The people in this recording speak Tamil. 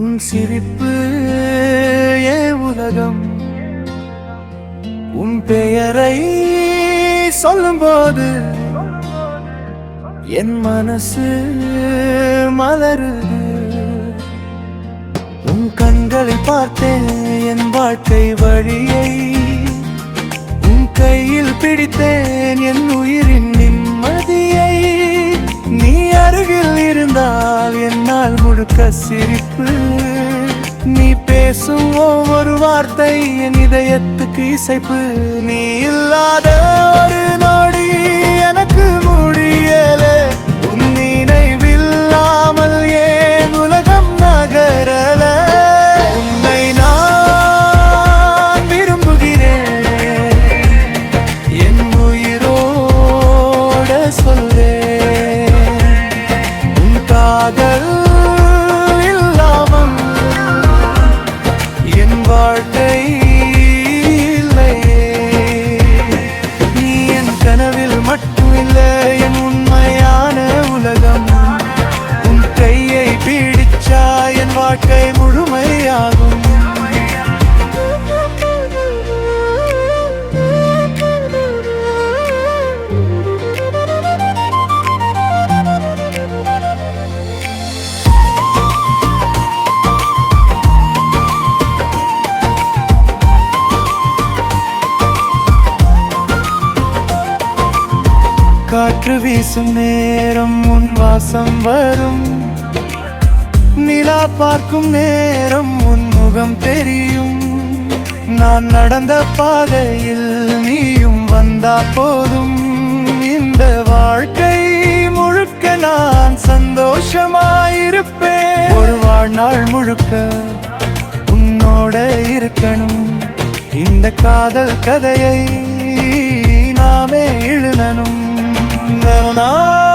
உன் சிரிப்பு ஏ உலகம். உன் பெயரை சொல்லும்போது என் மனசு மலருது. உன் கண்களில் பார்த்தேன் என் வாழ்க்கை வழியை. உன் கையில் பிடித்தேன் என் உயிரின் நிம்மதியை. நீ அருகில் இருந்தால் என்னால் முழுக்க சிரிப்பு. நீ பேசும் ஒவ்வொரு வார்த்தை என் இதயத்துக்கு இசைப்பு. நீ இல்லாத ஒரு நொடி எனக்கு முடியலே. உன் நினைவில்லாமல் ஏன் உலகம் நகரல. உன்னை நான் விரும்புகிறேன், என் உயிரோட சொல்றேன். உன் காதல் இல்லாமல் என் வாழ்க்கை இல்லையே. நீ என் கனவில் மட்டும் இல்லை, என் உண்மையான உலகம். உன் கையை பிடிச்சா என் வாழ்க்கை முழுமையாகும். காற்று வீசும் நேரம் உன் வாசம் வரும். நிலா பார்க்கும் நேரம் உன் முகம் தெரியும். நான் நடந்த பாதையில் நீயும் வந்தா போதும். இந்த வாழ்க்கை முழுக்க நான் சந்தோஷமாயிருப்பேன். ஒரு வாழ்நாள் முழுக்க உன்னோட இருக்கணும். இந்த காதல் கதையை நாமே எழுதணும். No.